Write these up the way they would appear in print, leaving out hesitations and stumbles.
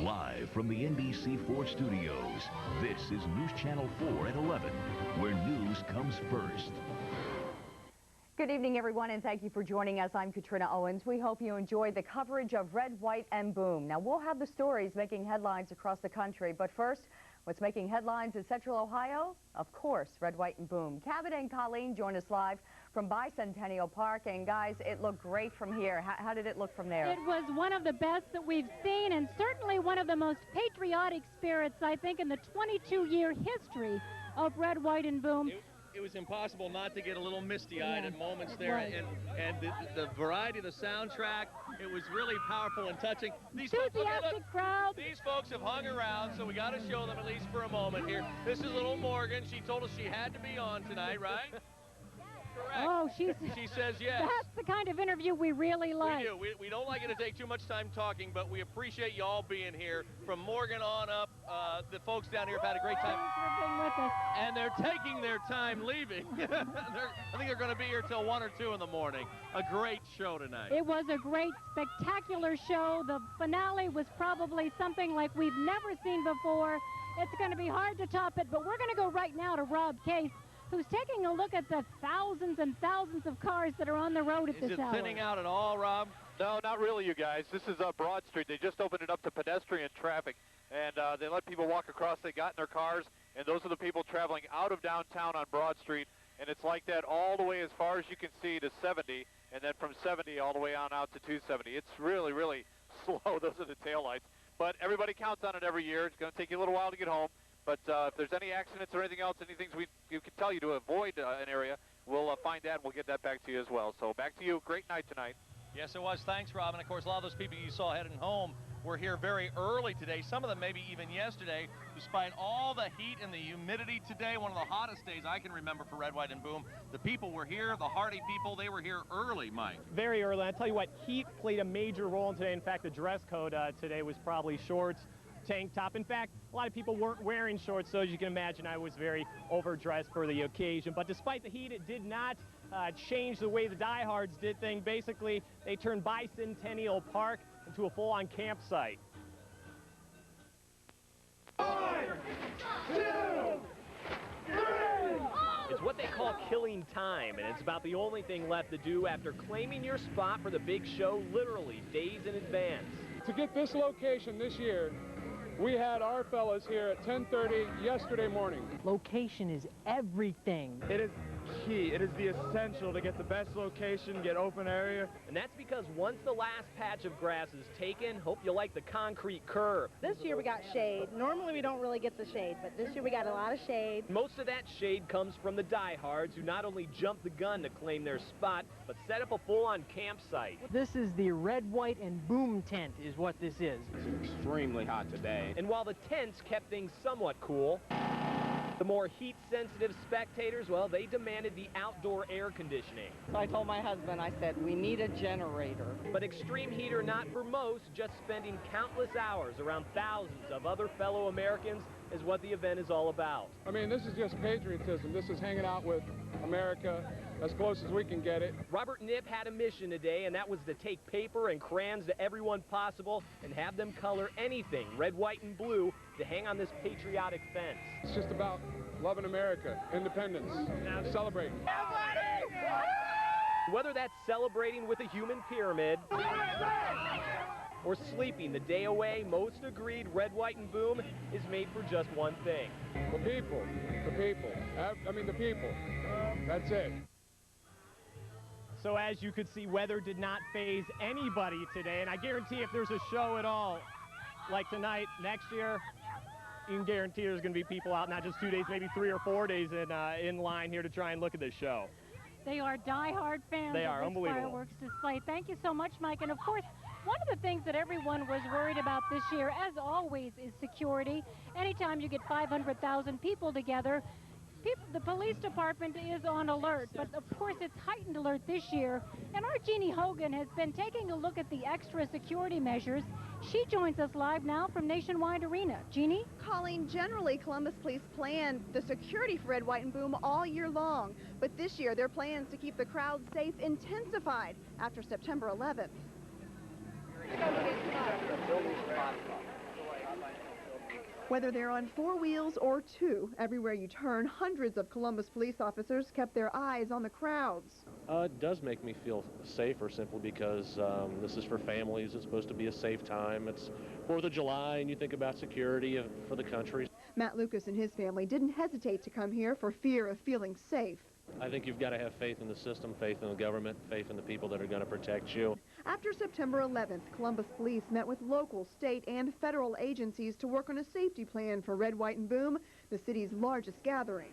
Live from the NBC4 studios, this is News Channel 4 at 11, where news comes first. Good evening, everyone, and thank you for joining us. I'm Katrina Owens. We hope you enjoyed the coverage of Red, White, and Boom. Now, we'll have the stories making headlines across the country, but first, what's making headlines in Central Ohio? Of course, Red, White, and Boom. Cabot and Colleen join us live from Bicentennial Park, and guys, it looked great from here. How did it look from there? It was one of the best that we've seen, and certainly one of the most patriotic spirits, I think, in the 22-year history of Red, White, and Boom. It was impossible not to get a little misty-eyed at moments there, and the variety of the soundtrack, it was really powerful and touching. Enthusiastic crowd. These folks have hung around, so we got to show them at least for a moment here. This is little Morgan. She told us she had to be on tonight, right? Correct. Oh, she says yes. That's the kind of interview we really like. We do. We don't like it to take too much time talking, but we appreciate you all being here. From Morgan on up, the folks down here have had a great time. Thanks for being with us. And they're taking their time leaving. I think they're going to be here till 1 or 2 in the morning. A great show tonight. It was a great, spectacular show. The finale was probably something like we've never seen before. It's going to be hard to top it, but we're going to go right now to Rob Case, who's taking a look at the thousands and thousands of cars that are on the road at this hour. Is it thinning out at all, Rob? No, not really, you guys. This is Broad Street. They just opened it up to pedestrian traffic, and they let people walk across. They got in their cars, and those are the people traveling out of downtown on Broad Street, and it's like that all the way as far as you can see to 70, and then from 70 all the way on out to 270. It's really, really slow. Those are the taillights. But everybody counts on it every year. It's going to take you a little while to get home. But if there's any accidents or anything else, anything we can tell you to avoid an area, we'll find that and we'll get that back to you as well. So back to you. Great night tonight. Yes, it was. Thanks, Rob. And, of course, a lot of those people you saw heading home were here very early today. Some of them maybe even yesterday, despite all the heat and the humidity today. One of the hottest days I can remember for Red, White, and Boom. The people were here, the hardy people. They were here early, Mike. Very early. I tell you what, heat played a major role in today. In fact, the dress code today was probably shorts, tank top. In fact, a lot of people weren't wearing shorts, so as you can imagine, I was very overdressed for the occasion. But despite the heat, it did not change the way the diehards did things. Basically, they turned Bicentennial Park into a full-on campsite. 1, 2, 3! It's what they call killing time, and it's about the only thing left to do after claiming your spot for the big show literally days in advance. To get this location this year, we had our fellas here at 10:30 yesterday morning. Location is everything. It is key. It is the essential to get the best location, get open area. And that's because once the last patch of grass is taken, hope you like the concrete curb. This year we got shade. Normally we don't really get the shade, but this year we got a lot of shade. Most of that shade comes from the diehards who not only jump the gun to claim their spot, but set up a full-on campsite. This is the Red, White, and Boom tent is what this is. It's extremely hot today. And while the tents kept things somewhat cool, the more heat-sensitive spectators, well, they demanded the outdoor air conditioning. So I told my husband, I said, we need a generator. But extreme heat or not for most, just spending countless hours around thousands of other fellow Americans is what the event is all about. I mean, this is just patriotism. This is hanging out with America as close as we can get it. Robert Knipp had a mission today, and that was to take paper and crayons to everyone possible and have them color anything, red, white, and blue, to hang on this patriotic fence. It's just about loving America, independence, celebrating. Whether that's celebrating with a human pyramid or sleeping the day away, most agreed Red, White, and Boom is made for just one thing. The people, the people. I mean, the people. That's it. So as you could see, weather did not faze anybody today, and I guarantee if there's a show at all like tonight, next year, you can guarantee there's going to be people out, not just 2 days, maybe 3 or 4 days in line here to try and look at this show. They are diehard fans They are of this unbelievable. fireworks display. Thank you so much, Mike. And of course, one of the things that everyone was worried about this year, as always, is security. Anytime you get 500,000 people together, the police department is on alert, but of course it's heightened alert this year. And our Jeannie Hogan has been taking a look at the extra security measures. She joins us live now from Nationwide Arena. Jeannie? Colleen, generally Columbus Police plan the security for Red, White, and Boom all year long, but this year their plans to keep the crowd safe intensified after September 11th. Whether they're on 4 wheels or 2, everywhere you turn, hundreds of Columbus police officers kept their eyes on the crowds. It does make me feel safer simply because this is for families. It's supposed to be a safe time. It's 4th of July, and you think about security for the country. Matt Lucas and his family didn't hesitate to come here for fear of feeling safe. I think you've got to have faith in the system, faith in the government, faith in the people that are going to protect you. After September 11th, Columbus police met with local, state, and federal agencies to work on a safety plan for Red, White, and Boom, the city's largest gathering.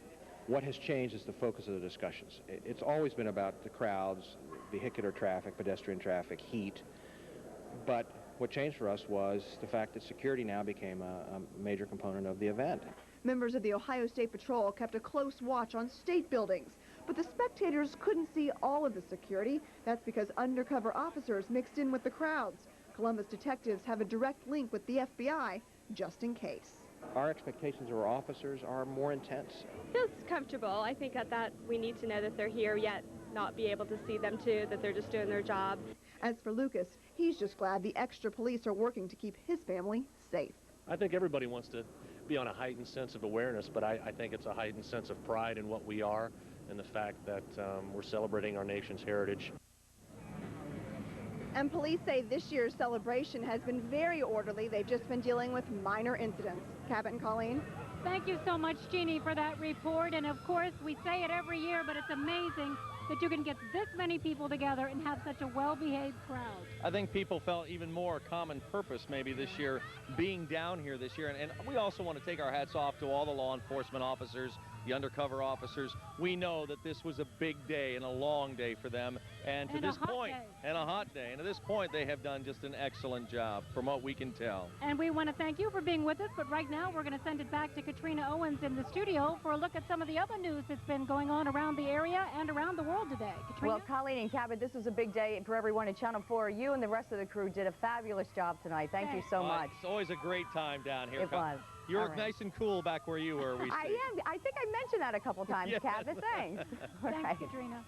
What has changed is the focus of the discussions. It's always been about the crowds, vehicular traffic, pedestrian traffic, heat. But what changed for us was the fact that security now became a major component of the event. Members of the Ohio State Patrol kept a close watch on state buildings, but the spectators couldn't see all of the security. That's because undercover officers mixed in with the crowds. Columbus detectives have a direct link with the FBI, just in case. Our expectations of our officers are more intense. Feels comfortable. I think that we need to know that they're here, yet not be able to see them too, that they're just doing their job. As for Lucas, he's just glad the extra police are working to keep his family safe. I think everybody wants to be on a heightened sense of awareness, but I think it's a heightened sense of pride in what we are and the fact that we're celebrating our nation's heritage. And police say this year's celebration has been very orderly. They've just been dealing with minor incidents. Cabot and Colleen. Thank you so much, Jeannie, for that report. And of course, we say it every year, but it's amazing that you can get this many people together and have such a well-behaved crowd. I think people felt even more common purpose maybe this year, being down here this year. And we also want to take our hats off to all the law enforcement officers, the undercover officers. We know that this was a big day and a long day for them. And to this point, and a hot day. And to this point, they have done just an excellent job from what we can tell. And we want to thank you for being with us. But right now, we're going to send it back to Katrina Owens in the studio for a look at some of the other news that's been going on around the area and around the world today. Katrina? Well, Colleen and Cabot, this is a big day for everyone at Channel 4. You and the rest of the crew did a fabulous job tonight. Thank you so much. It's always a great time down here. It was. You were nice and cool back where you were, we see. I am. I think I mentioned that a couple times, Yes. Cabot. Thanks. Thanks, Katrina.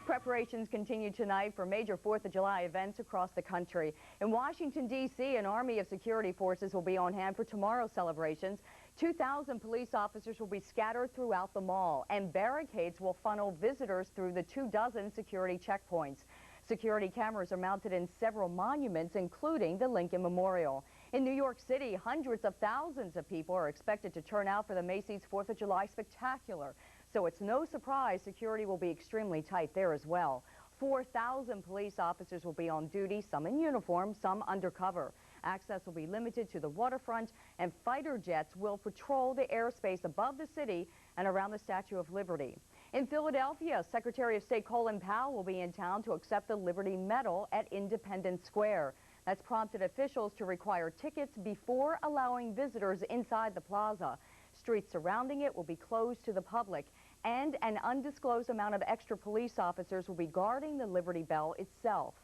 Preparations continue tonight for major 4th of July events across the country. In Washington, D.C., an army of security forces will be on hand for tomorrow's celebrations. 2,000 police officers will be scattered throughout the mall, and barricades will funnel visitors through the 24 security checkpoints. Security cameras are mounted in several monuments, including the Lincoln Memorial. In New York City, hundreds of thousands of people are expected to turn out for the Macy's 4th of July Spectacular. So it's no surprise security will be extremely tight there as well. 4,000 police officers will be on duty, some in uniform, some undercover. Access will be limited to the waterfront, and fighter jets will patrol the airspace above the city and around the Statue of Liberty. In Philadelphia, Secretary of State Colin Powell will be in town to accept the Liberty Medal at Independence Square. That's prompted officials to require tickets before allowing visitors inside the plaza. Streets surrounding it will be closed to the public, and an undisclosed amount of extra police officers will be guarding the Liberty Bell itself.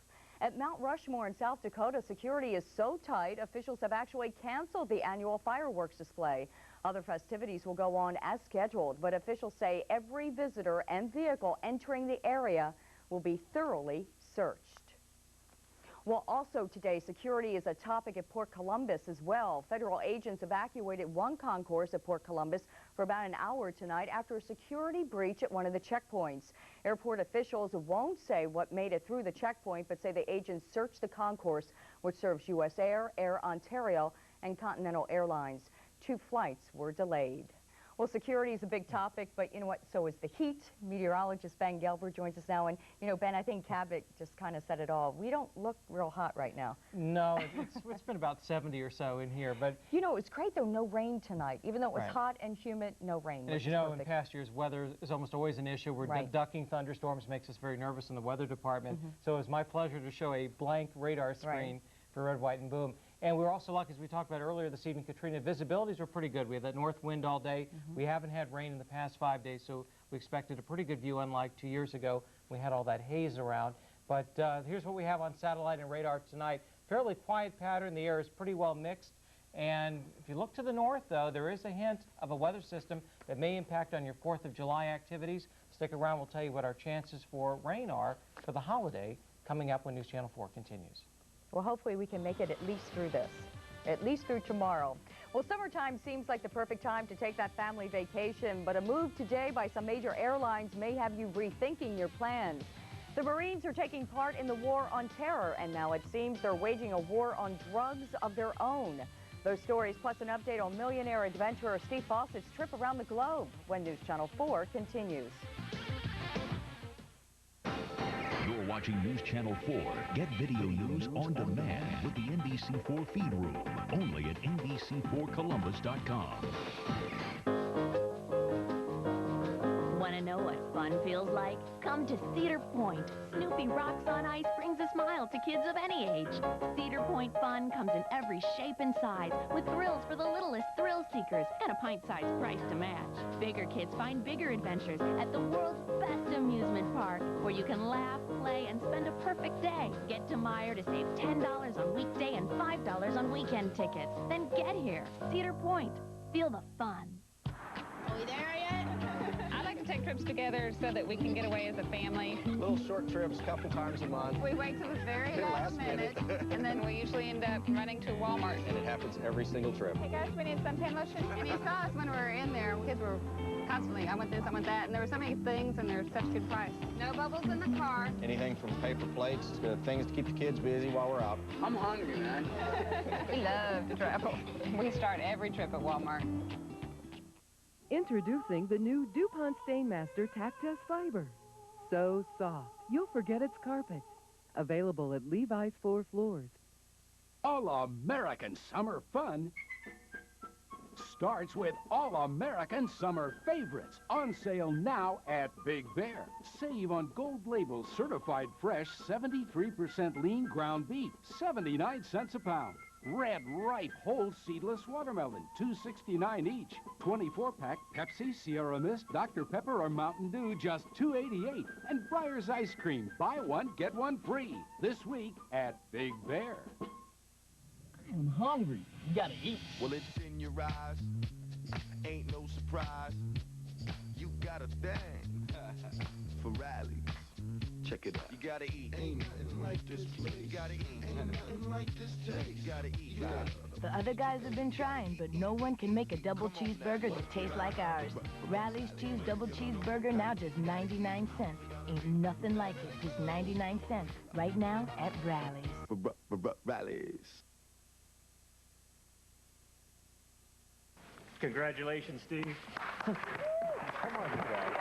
At Mount Rushmore in South Dakota, security is so tight, officials have actually canceled the annual fireworks display. Other festivities will go on as scheduled, but officials say every visitor and vehicle entering the area will be thoroughly searched. Well, also today, security is a topic at Port Columbus as well. Federal agents evacuated one concourse at Port Columbus for about an hour tonight after a security breach at one of the checkpoints. Airport officials won't say what made it through the checkpoint, but say the agents searched the concourse, which serves U.S. Air, Air Ontario, and Continental Airlines. 2 flights were delayed. Well, security is a big topic, but you know what? So is the heat. Meteorologist Ben Gelber joins us now. And, you know, Ben, I think Cabot just kind of said it all. We don't look real hot right now. No, it's been about 70 or so in here. But you know, it's great, though, no rain tonight. Even though it was hot and humid, no rain. As you know, in past years, weather is almost always an issue. We're ducking thunderstorms, makes us very nervous in the weather department. So it was my pleasure to show a blank radar screen for Red, White, and Boom. And we were also lucky, as we talked about earlier this evening, Katrina, visibilities were pretty good. We had that north wind all day. We haven't had rain in the past 5 days, so we expected a pretty good view, unlike 2 years ago. We had all that haze around. But here's what we have on satellite and radar tonight. Fairly quiet pattern. The air is pretty well mixed. And if you look to the north, though, there is a hint of a weather system that may impact on your 4th of July activities. Stick around. We'll tell you what our chances for rain are for the holiday coming up when News Channel 4 continues. Well, hopefully we can make it at least through this, at least through tomorrow. Well, summertime seems like the perfect time to take that family vacation, but a move today by some major airlines may have you rethinking your plans. The Marines are taking part in the war on terror, and now it seems they're waging a war on drugs of their own. Those stories plus an update on millionaire adventurer Steve Fossett's trip around the globe when News Channel 4 continues. You're watching News Channel 4. Get video news on demand with the NBC4 feed room. Only at NBC4Columbus.com. Want to know what fun feels like? Come to Cedar Point. Snoopy Rocks on Ice brings a smile to kids of any age. Cedar Point fun comes in every shape and size, with thrills for the littlest thrill seekers and a pint-sized price to match. Bigger kids find bigger adventures at the world's best amusement park, where you can laugh, play, and spend a perfect day. Get to Meyer to save $10 on weekday and $5 on weekend tickets. Then get here. Cedar Point. Feel the fun. Are we there yet? I like to take trips together so that we can get away as a family. Little short trips, couple times a month. We wait till the very last minute, and then we usually end up running to Walmart. And it happens every single trip. Hey guys, we need suntan lotion. And you saw us when we were in there. Kids were constantly, I want this, I want that, and there were so many things, and they're such good price. No bubbles in the car. Anything from paper plates to things to keep the kids busy while we're out. I'm hungry, man. We love to travel. We start every trip at Walmart. Introducing the new DuPont Stainmaster Tac-Test Fiber. So soft, you'll forget it's carpet. Available at Levi's 4 floors. All-American summer fun starts with All-American Summer Favorites, on sale now at Big Bear. Save on Gold Label certified fresh 73% lean ground beef, 79 cents a pound. Red Ripe whole seedless watermelon, $2.69 each. 24-pack Pepsi, Sierra Mist, Dr. Pepper, or Mountain Dew, just $2.88. And Breyer's ice cream, buy one, get one free. This week at Big Bear. I'm hungry. You gotta eat. Well, it's in your eyes. Ain't no surprise. You got a thing for rallies. Check it out. You gotta eat. Ain't nothing like this place. You gotta eat. Ain't nothing like this taste. You gotta eat. The other guys have been trying, but no one can make a double cheeseburger that tastes like ours. Rally's Cheese Double Cheeseburger, now just 99 cents. Ain't nothing like it. Just 99 cents. Right now at Rally's. Rallies. Congratulations, Steve. Come on, you guys.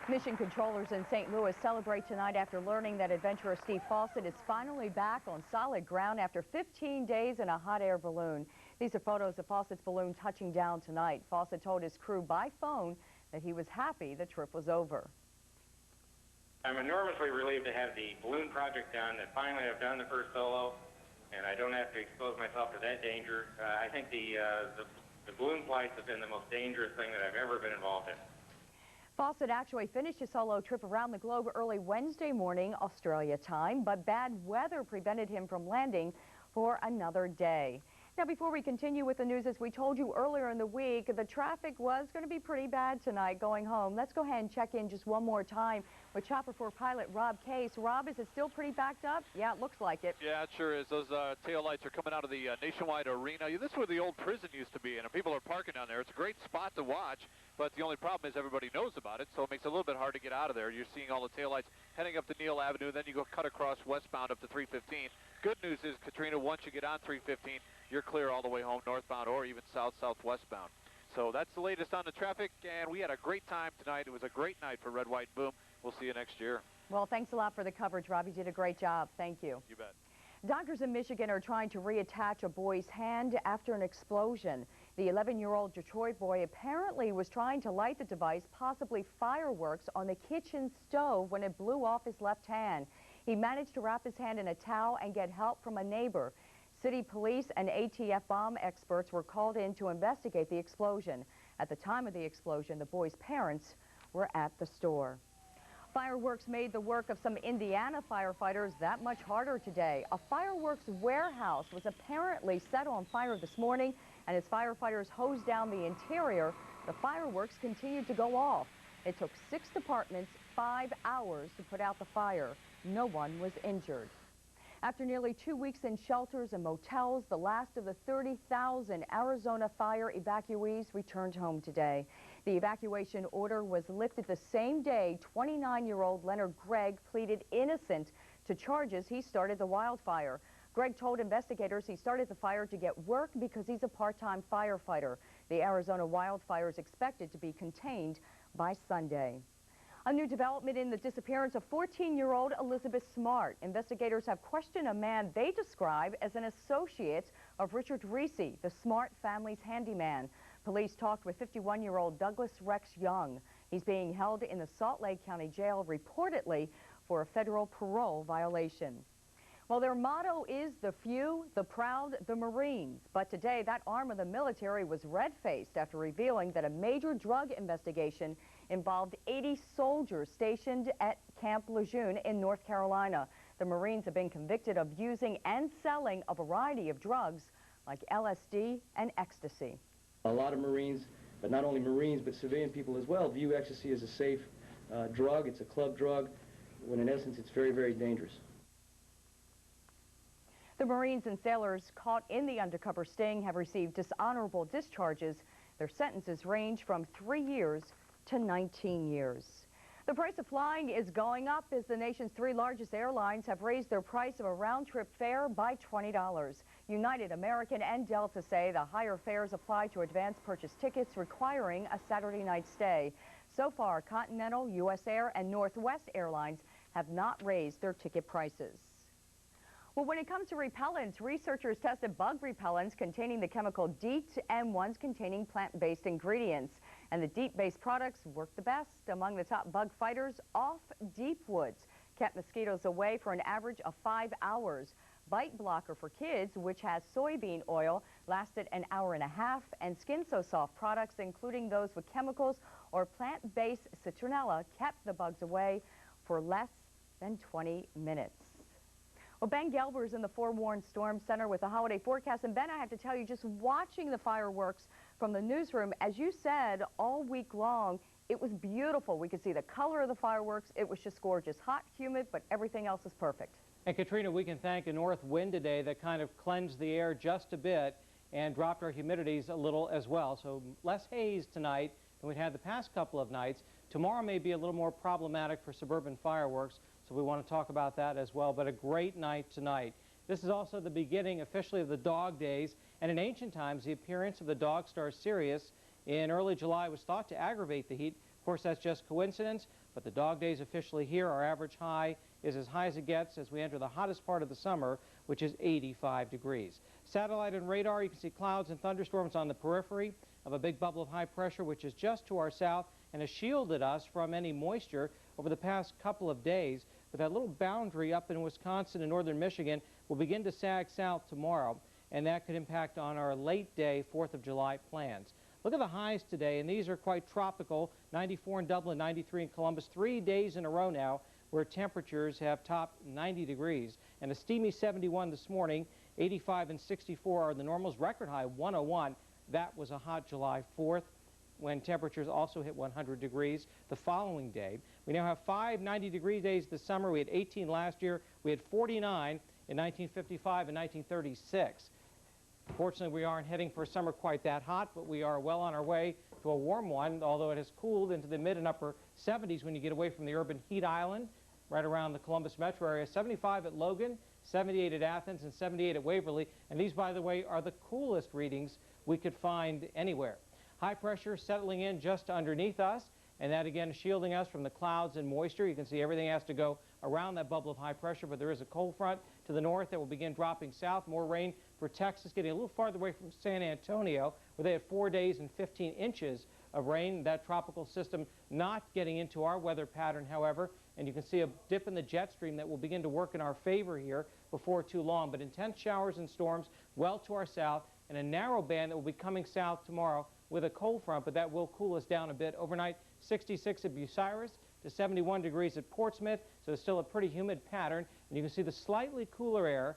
Mission controllers in St. Louis celebrate tonight after learning that adventurer Steve Fossett is finally back on solid ground after 15 days in a hot air balloon. These are photos of Fossett's balloon touching down tonight. Fossett told his crew by phone that he was happy the trip was over. I'm enormously relieved to have the balloon project done, that finally I've done the first solo, and I don't have to expose myself to that danger. I think the balloon flights have been the most dangerous thing that I've ever been involved in. Fossett actually finished his solo trip around the globe early Wednesday morning, Australia time, but bad weather prevented him from landing for another day. Now, before we continue with the news, as we told you earlier in the week, the traffic was going to be pretty bad tonight going home. Let's go ahead and check in just one more time with Chopper 4 pilot Rob Case. Rob, is it still pretty backed up? Yeah, it looks like it. Yeah, it sure is. Those taillights are coming out of the Nationwide Arena. This is where the old prison used to be, and people are parking down there. It's a great spot to watch, but the only problem is everybody knows about it, so it makes it a little bit hard to get out of there. You're seeing all the taillights heading up to Neal Avenue, then you go cut across westbound up to 315. Good news is, Katrina, once you get on 315, you're clear all the way home northbound or even south-southwestbound. So that's the latest on the traffic, and we had a great time tonight. It was a great night for Red, White, Boom. We'll see you next year. Well, thanks a lot for the coverage, Rob. You did a great job. Thank you. You bet. Doctors in Michigan are trying to reattach a boy's hand after an explosion. The 11-year-old Detroit boy apparently was trying to light the device, possibly fireworks, on the kitchen stove when it blew off his left hand. He managed to wrap his hand in a towel and get help from a neighbor. City police and ATF bomb experts were called in to investigate the explosion. At the time of the explosion, the boy's parents were at the store. Fireworks made the work of some Indiana firefighters that much harder today. A fireworks warehouse was apparently set on fire this morning, and as firefighters hosed down the interior, the fireworks continued to go off. It took 6 departments 5 hours to put out the fire. No one was injured. After nearly 2 weeks in shelters and motels, the last of the 30,000 Arizona fire evacuees returned home today. The evacuation order was lifted the same day 29-year-old Leonard Gregg pleaded innocent to charges he started the wildfire. Gregg told investigators he started the fire to get work because he's a part-time firefighter. The Arizona wildfire is expected to be contained by Sunday. A new development in the disappearance of 14-year-old Elizabeth Smart. Investigators have questioned a man they describe as an associate of Richard Reese, the Smart family's handyman. Police talked with 51-year-old Douglas Rex Young. He's being held in the Salt Lake County Jail reportedly for a federal parole violation. Well, their motto is the few, the proud, the Marines. But today, that arm of the military was red-faced after revealing that a major drug investigation involved 80 soldiers stationed at Camp Lejeune in North Carolina. The Marines have been convicted of using and selling a variety of drugs like LSD and ecstasy. A lot of Marines, but not only Marines, but civilian people as well, view ecstasy as a safe drug. It's a club drug, when in essence it's very, very dangerous. The Marines and sailors caught in the undercover sting have received dishonorable discharges. Their sentences range from 3 years to 19 years. The price of flying is going up as the nation's 3 largest airlines have raised their price of a round-trip fare by $20. United, American, and Delta say the higher fares apply to advance purchase tickets requiring a Saturday night stay. So far, Continental, U.S. Air, and Northwest Airlines have not raised their ticket prices. Well, when it comes to repellents, researchers tested bug repellents containing the chemical DEET and ones containing plant-based ingredients. And the DEET-based products work the best. Among the top bug fighters, Off Deep Woods kept mosquitoes away for an average of 5 hours. Bite Blocker for Kids, which has soybean oil, lasted an hour and a half. And Skin So Soft products, including those with chemicals or plant-based citronella, kept the bugs away for less than 20 minutes. Well, Ben Gelber's in the Forewarned Storm Center with the holiday forecast. And Ben, I have to tell you, just watching the fireworks from the newsroom, as you said, all week long, it was beautiful. We could see the color of the fireworks. It was just gorgeous. Hot, humid, but everything else is perfect. And Katrina, we can thank a north wind today that kind of cleansed the air just a bit and dropped our humidities a little as well. So less haze tonight than we had the past couple of nights. Tomorrow may be a little more problematic for suburban fireworks. So we want to talk about that as well, but a great night tonight. This is also the beginning officially of the dog days, and in ancient times the appearance of the dog star Sirius in early July was thought to aggravate the heat. Of course, that's just coincidence, but the dog days officially here. Our average high is as high as it gets as we enter the hottest part of the summer, which is 85 degrees. Satellite and radar, you can see clouds and thunderstorms on the periphery of a big bubble of high pressure, which is just to our south and has shielded us from any moisture over the past couple of days. But that little boundary up in Wisconsin and northern Michigan will begin to sag south tomorrow, and that could impact on our late day 4th of July plans. Look at the highs today, and these are quite tropical. 94 in Dublin, 93 in Columbus, 3 days in a row now where temperatures have topped 90 degrees. And a steamy 71 this morning, 85 and 64 are the normals. Record high 101. That was a hot July 4th. When temperatures also hit 100 degrees the following day. We now have 5 90-degree days this summer. We had 18 last year. We had 49 in 1955 and 1936. Fortunately, we aren't heading for a summer quite that hot, but we are well on our way to a warm one, although it has cooled into the mid and upper 70s when you get away from the urban heat island, right around the Columbus metro area. 75 at Logan, 78 at Athens, and 78 at Waverly. And these, by the way, are the coolest readings we could find anywhere. High pressure settling in just underneath us, and that again is shielding us from the clouds and moisture. You can see everything has to go around that bubble of high pressure, but there is a cold front to the north that will begin dropping south. More rain for Texas, getting a little farther away from San Antonio, where they had 4 days and 15 inches of rain. That tropical system not getting into our weather pattern, however, and you can see a dip in the jet stream that will begin to work in our favor here before too long. But intense showers and storms well to our south, and a narrow band that will be coming south tomorrow with a cold front, but that will cool us down a bit. Overnight, 66 at Bucyrus to 71 degrees at Portsmouth, so it's still a pretty humid pattern. And you can see the slightly cooler air,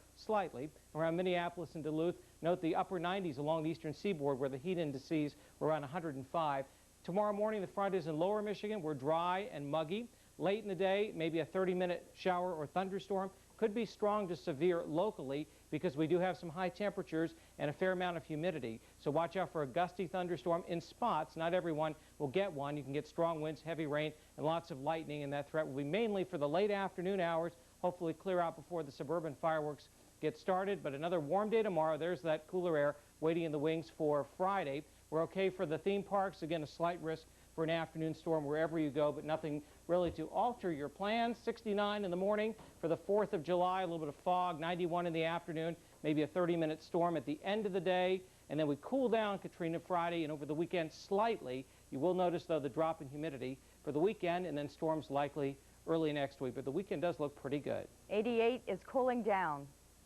around Minneapolis and Duluth. Note the upper 90s along the eastern seaboard where the heat indices were around 105. Tomorrow morning, the front is in lower Michigan. We're dry and muggy. Late in the day, maybe a 30-minute shower or thunderstorm. could be strong to severe locally because we do have some high temperatures and a fair amount of humidity. So watch out for a gusty thunderstorm in spots. Not everyone will get one. You can get strong winds, heavy rain, and lots of lightning, and that threat will be mainly for the late afternoon hours, hopefully clear out before the suburban fireworks get started. But another warm day tomorrow. There's that cooler air waiting in the wings for Friday. We're okay for the theme parks. Again, a slight risk for an afternoon storm wherever you go, but nothing really to alter your plans. 69 in the morning for the 4th of July, a little bit of fog, 91 in the afternoon, maybe a 30-minute storm at the end of the day, and then we cool down Katrina Friday and over the weekend slightly. You will notice, though, the drop in humidity for the weekend, and then storms likely early next week, but the weekend does look pretty good. 88 is cooling down.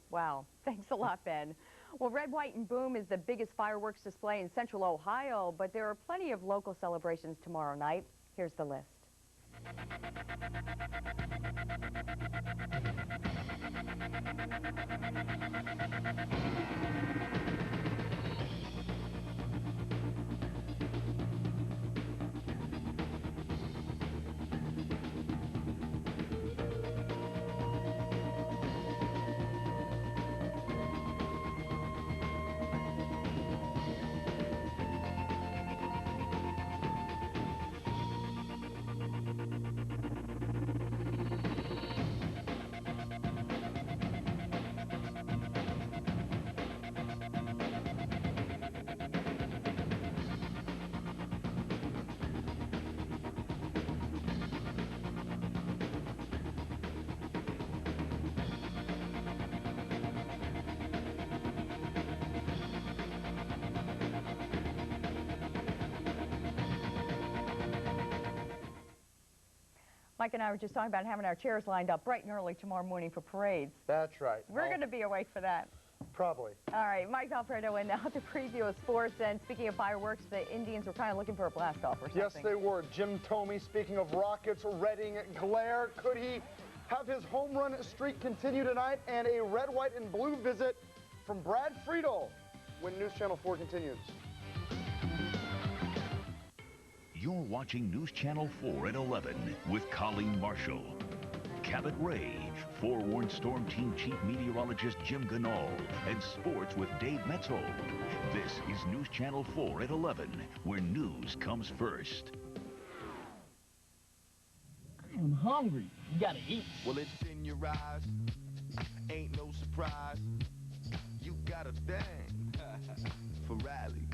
Wow. Thanks a lot, Ben. Well, Red, White, and Boom is the biggest fireworks display in Central Ohio, but there are plenty of local celebrations tomorrow night. Here's the list. Mike and I were just talking about having our chairs lined up bright and early tomorrow morning for parades. That's right. We're going to be awake for that. Probably. All right, Mike Alfredo in now to preview of sports. And speaking of fireworks, the Indians were kind of looking for a blast-off or something. Yes, they were. Jim Thome, speaking of rockets, Redding, glare. Could he have his home run streak continue tonight? And a red, white, and blue visit from Brad Freidel when News Channel 4 continues. You're watching News Channel 4 at 11 with Colleen Marshall, Cabot Ray, forewarned Storm Team Chief Meteorologist Jim Ganal, and sports with Dave Metzold. This is News Channel 4 at 11, where news comes first. I'm hungry. You gotta eat. Well, it's in your eyes. Ain't no surprise. You got a thing for rallies.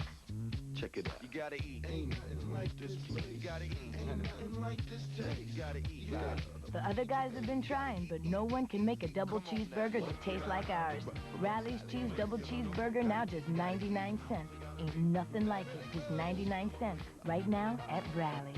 Check it out. You gotta eat. Ain't nothing like this place. You gotta eat. Ain't nothing like this taste. You gotta eat. The other guys have been trying, but no one can make a double cheeseburger that tastes like ours. Rally's Cheese Double Cheeseburger, now just 99 cents. Ain't nothing like it. Just 99 cents. Right now at Rally's.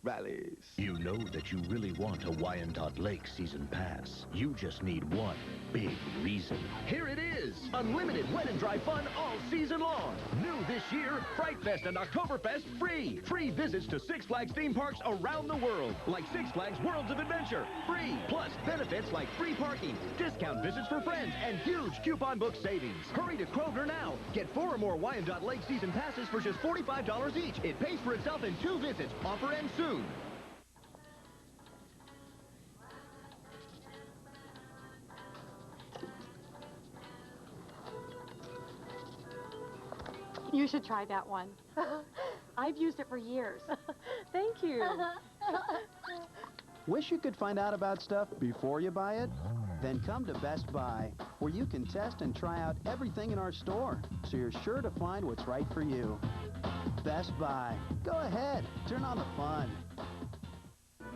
Rallies. You know that you really want a Wyandotte Lake season pass. You just need one big reason. Here it is. Unlimited wet and dry fun all season long. New this year, Fright Fest and Oktoberfest free. Free visits to Six Flags theme parks around the world, like Six Flags Worlds of Adventure. Free. Plus benefits like free parking, discount visits for friends, and huge coupon book savings. Hurry to Kroger now. Get 4 or more Wyandotte Lake season passes for just $45 each. It pays for itself in 2 visits. Offer ends soon. You should try that one. I've used it for years. Thank you. Wish you could find out about stuff before you buy it? Then come to Best Buy, where you can test and try out everything in our store, so you're sure to find what's right for you. Best Buy. Go ahead, turn on the fun.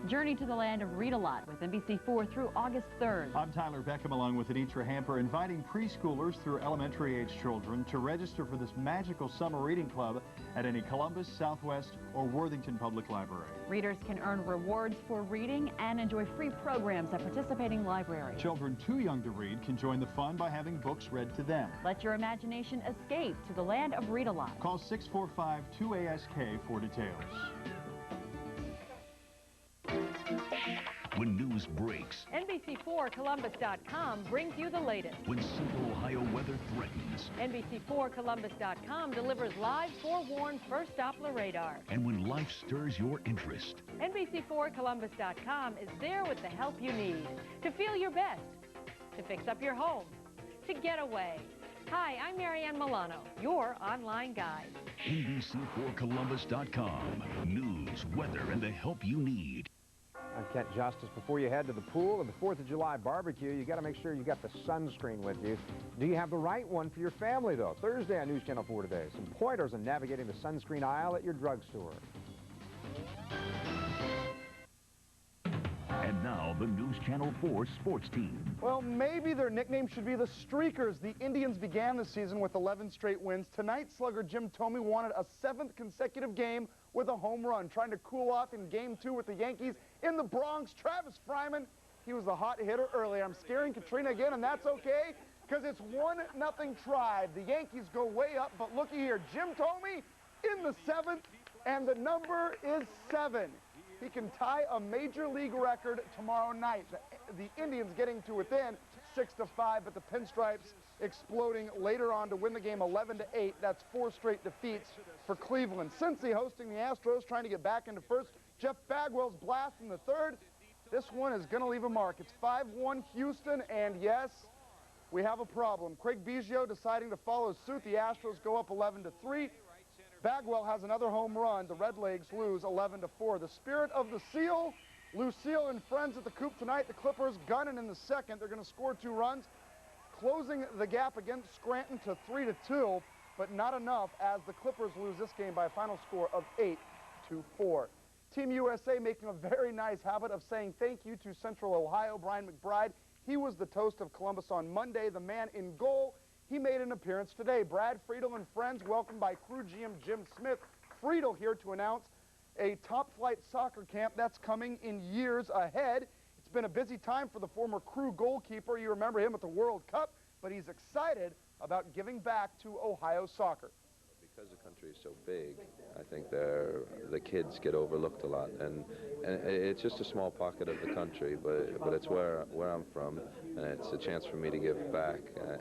Journey to the land of Read-A-Lot with NBC4 through August 3rd. I'm Tyler Beckham along with Anitra Hamper, inviting preschoolers through elementary-age children to register for this magical summer reading club at any Columbus, Southwest, or Worthington Public Library. Readers can earn rewards for reading and enjoy free programs at participating libraries. Children too young to read can join the fun by having books read to them. Let your imagination escape to the land of Read-A-Lot. Call 645-2ASK for details. When news breaks, NBC4Columbus.com brings you the latest. when Central Ohio weather threatens, NBC4Columbus.com delivers live forewarned first Doppler radar. and when life stirs your interest, NBC4Columbus.com is there with the help you need to feel your best to fix up your home, to get away. Hi, I'm Marianne Milano, your online guide. NBC4Columbus.com. News, weather, and the help you need. I'm Kent Justice. Before you head to the pool or the 4th of July barbecue, you got to make sure you got the sunscreen with you. Do you have the right one for your family, though? Thursday on News Channel 4 today. Some pointers on navigating the sunscreen aisle at your drugstore. And now, the News Channel 4 sports team. Well, maybe their nickname should be the Streakers. The Indians began the season with 11 straight wins. Tonight, slugger Jim Thome wanted a 7th consecutive game with a home run, trying to cool off in Game 2 with the Yankees in the Bronx. Travis Fryman, he was the hot hitter earlier. I'm scaring Katrina again, and that's okay, because it's 1-0 Tribe. The Yankees go way up, but looky here, Jim Thome in the 7th, and the number is 7. He can tie a major league record tomorrow night. The Indians getting to within 6-5, but the Pinstripes exploding later on to win the game 11-8. That's 4 straight defeats for Cleveland. Cincy hosting the Astros, trying to get back into first. Jeff Bagwell's blast in the 3rd. This one is going to leave a mark. It's 5-1 Houston, and yes, we have a problem. Craig Biggio deciding to follow suit. The Astros go up 11-3. Bagwell has another home run. The Redlegs lose 11-4. The spirit of the Seal, Lucille and friends at the Coop tonight. The Clippers gunning in the 2nd. They're going to score 2 runs, closing the gap against Scranton to 3-2, but not enough as the Clippers lose this game by a final score of 8-4. Team USA making a very nice habit of saying thank you to Central Ohio. Brian McBride, he was the toast of Columbus on Monday, the man in goal. He made an appearance today. Brad Freidel and friends, welcomed by crew GM Jim Smith. Freidel here to announce a top-flight soccer camp that's coming in years ahead. It's been a busy time for the former crew goalkeeper. You remember him at the World Cup, but he's excited about giving back to Ohio soccer. Because the country is so big, I think the kids get overlooked a lot, and it's just a small pocket of the country, but it's where I'm from, and it's a chance for me to give back,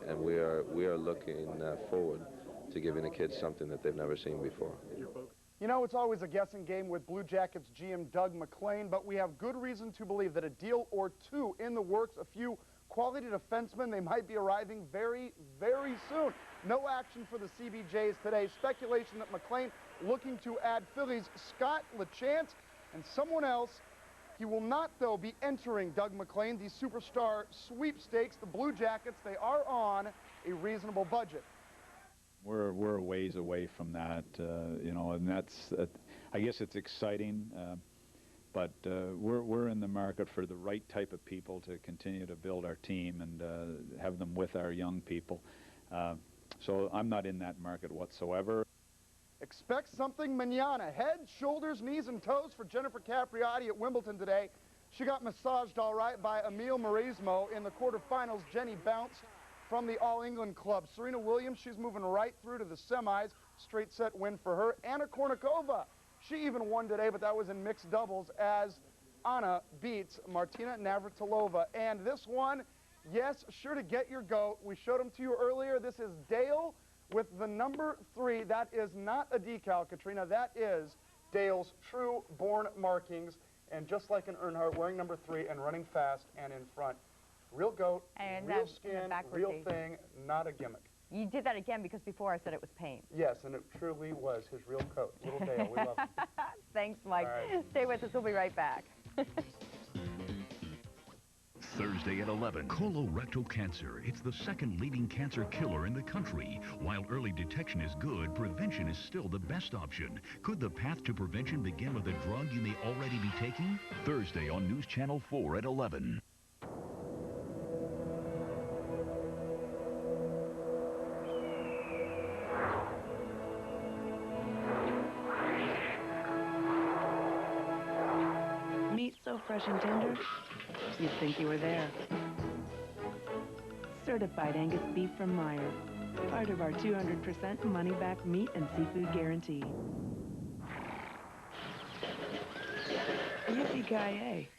and we are looking forward to giving the kids something that they've never seen before. You know, it's always a guessing game with Blue Jackets GM Doug McClain, but we have good reason to believe that a deal or two in the works, a few quality defensemen, they might be arriving very, very soon. No action for the CBJs today. Speculation that McClain looking to add Phillies Scott LaChance and someone else. He will not, though, be entering Doug McClain, the superstar sweepstakes. The Blue Jackets, they are on a reasonable budget. We're a ways away from that, you know, and that's, I guess it's exciting, but we're in the market for the right type of people to continue to build our team and have them with our young people. So I'm not in that market whatsoever. Expect something manana. Head, shoulders, knees, and toes for Jennifer Capriati at Wimbledon today. She got massaged all right by Emil Marismo. In the quarterfinals, Jenny bounced from the All-England club. Serena Williams, she's moving right through to the semis. Straight set win for her. Anna Kournikova, she even won today, but that was in mixed doubles as Anna beats Martina Navratilova. And this one, yes, sure to get your goat. We showed them to you earlier. This is Dale with the number 3. That is not a decal, Katrina. That is Dale's true born markings. And just like an Earnhardt, wearing number 3 and running fast and in front. Real goat, and real skin, real thing, not a gimmick. You did that again because before I said it was paint. Yes, and it truly was his real coat. Little Dale, we love him. Thanks, Mike. Right. Stay with us. We'll be right back. Thursday at 11, colorectal cancer. It's the 2nd leading cancer killer in the country. While early detection is good, prevention is still the best option. Could the path to prevention begin with a drug you may already be taking? Thursday on News Channel 4 at 11. Meat so fresh and tender, you'd think you were there. Certified Angus beef from Meyer, part of our 200% money-back meat and seafood guarantee. Yippee-ki-yay.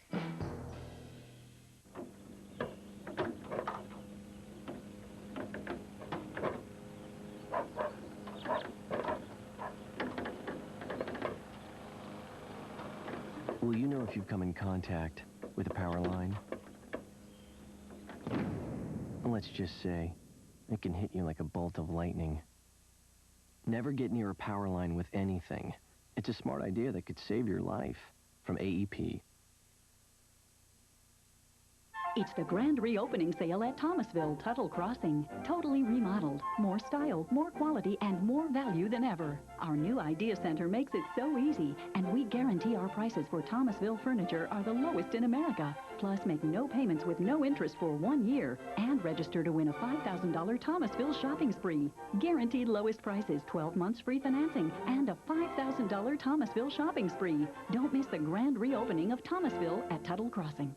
Will you know if you've come in contact with a power line? let's just say, it can hit you like a bolt of lightning. Never get near a power line with anything. It's a smart idea that could save your life. From AEP. It's the grand reopening sale at Thomasville Tuttle Crossing. Totally remodeled. More style, more quality, and more value than ever. Our new Idea Center makes it so easy, and we guarantee our prices for Thomasville furniture are the lowest in America. Plus, make no payments with no interest for 1 year, and register to win a $5,000 Thomasville shopping spree. Guaranteed lowest prices, 12 months free financing, and a $5,000 Thomasville shopping spree. Don't miss the grand reopening of Thomasville at Tuttle Crossing.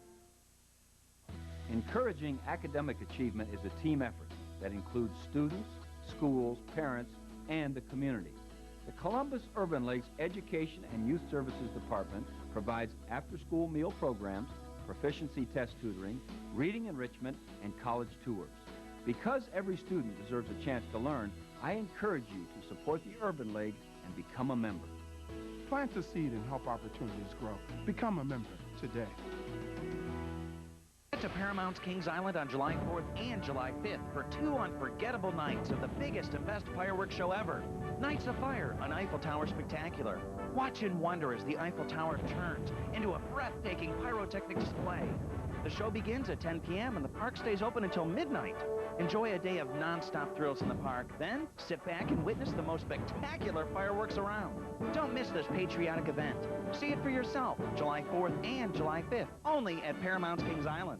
Encouraging academic achievement is a team effort that includes students, schools, parents, and the community. The Columbus Urban Lakes Education and Youth Services Department provides after-school meal programs, proficiency test tutoring, reading enrichment, and college tours. Because every student deserves a chance to learn, I encourage you to support the Urban League and become a member. Plant the seed and help opportunities grow. Become a member today. To Paramount's Kings Island on July 4th and July 5th for 2 unforgettable nights of the biggest and best fireworks show ever. Nights of Fire, an Eiffel Tower spectacular. Watch and wonder as the Eiffel Tower turns into a breathtaking pyrotechnic display. The show begins at 10 p.m. and the park stays open until midnight. Enjoy a day of non-stop thrills in the park. Then, sit back and witness the most spectacular fireworks around. Don't miss this patriotic event. See it for yourself, July 4th and July 5th, only at Paramount's Kings Island.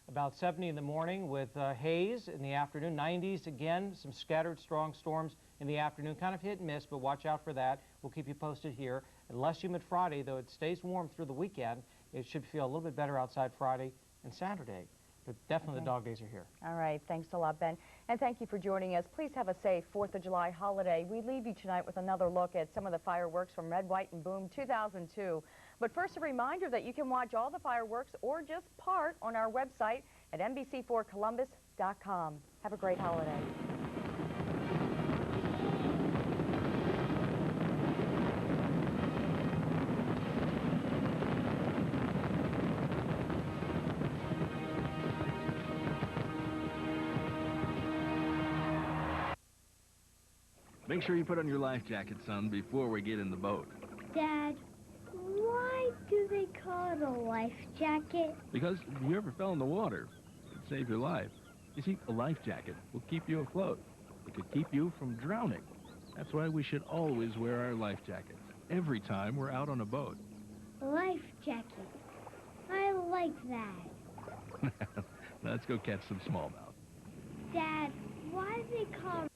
About 70 in the morning with haze in the afternoon, 90s again, some scattered strong storms in the afternoon, kind of hit and miss, but watch out for that. We'll keep you posted here. And less humid Friday, though it stays warm through the weekend. It should feel a little bit better outside Friday and Saturday. But definitely the dog days are here. All right. Thanks a lot, Ben. And thank you for joining us. Please have a safe 4th of July holiday. We leave you tonight with another look at some of the fireworks from Red, White, and Boom 2002. But first, a reminder that you can watch all the fireworks or just part on our website at NBC4Columbus.com. Have a great holiday. Make sure you put on your life jacket, son, before we get in the boat. Dad, why do they call it a life jacket? Because if you ever fell in the water, it'd save your life. You see, a life jacket will keep you afloat. It could keep you from drowning. That's why we should always wear our life jackets every time we're out on a boat. Life jacket. I like that. Let's go catch some smallmouth. Dad, why do they call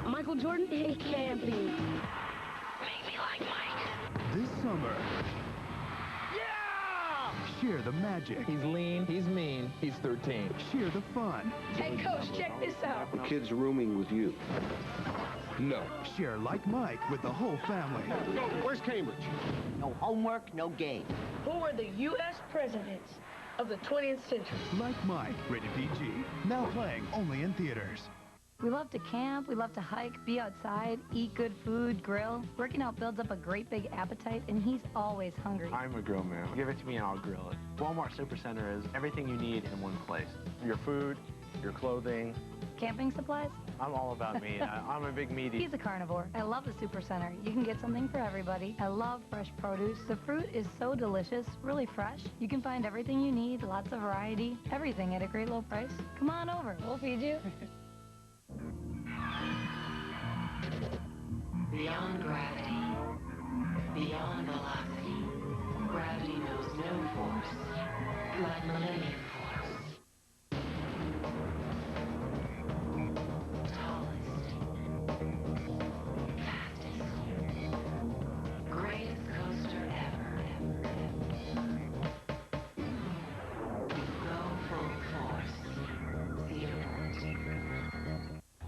Michael Jordan, hey, camping. Make me like Mike. This summer, share the magic. He's lean, he's mean, he's 13. Share the fun. Hey, Coach, check this out. The kid's rooming with you. No. Share like Mike with the whole family. Where's Cambridge? No homework, no game. Who are the U.S. presidents of the 20th century? Like Mike, rated PG. Now playing only in theaters. We love to camp, we love to hike, be outside, eat good food, grill. Working out builds up a great big appetite, and he's always hungry. I'm a grill man. Give it to me and I'll grill it. Walmart Supercenter is everything you need in one place. Your food, your clothing. Camping supplies? I'm all about meat. I'm a big meat eater. He's a carnivore. I love the Supercenter. You can get something for everybody. I love fresh produce. The fruit is so delicious, really fresh. You can find everything you need, lots of variety, everything at a great low price. Come on over. We'll feed you. Beyond gravity, beyond velocity, gravity knows no force, like Millennium Force. Tallest, fastest, greatest coaster ever. Go full force, Cedarport.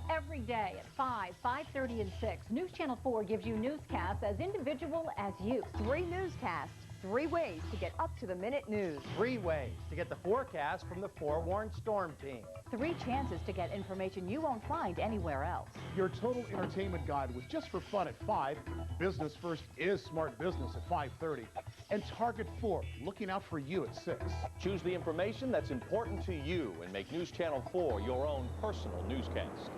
Every day at 5, 5:30, and 6, News Channel 4 gives you newscasts as individual as you. 3 newscasts, 3 ways to get up-to-the-minute news. 3 ways to get the forecast from the Forewarned Storm Team. 3 chances to get information you won't find anywhere else. Your total entertainment guide with Just for Fun at 5. Business First is Smart Business at 5:30. And Target 4, looking out for you at 6. Choose the information that's important to you and make News Channel 4 your own personal newscast.